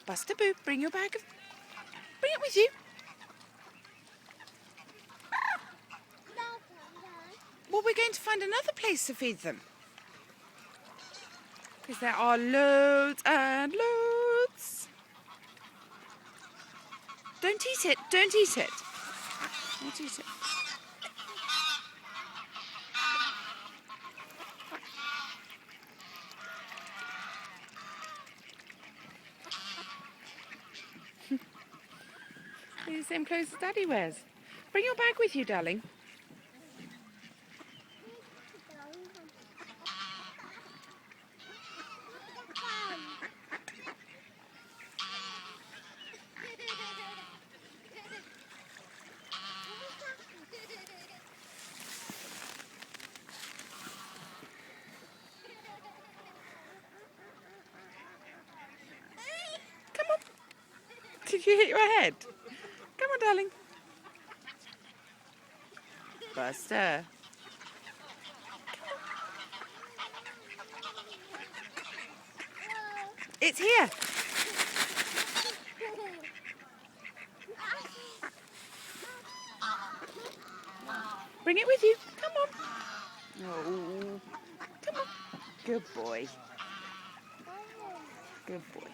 Buster Boo, bring your bag. Bring it with you. Well, we're going to find another place to feed them. Because there are loads and loads. Don't eat it. Don't eat it. Don't eat it. They're the same clothes as Daddy wears. Bring your bag with you, darling. Come on. Did you hit your head? Come on, darling. Buster. It's here. Bring it with you. Come on. Oh, come on. Good boy. Good boy.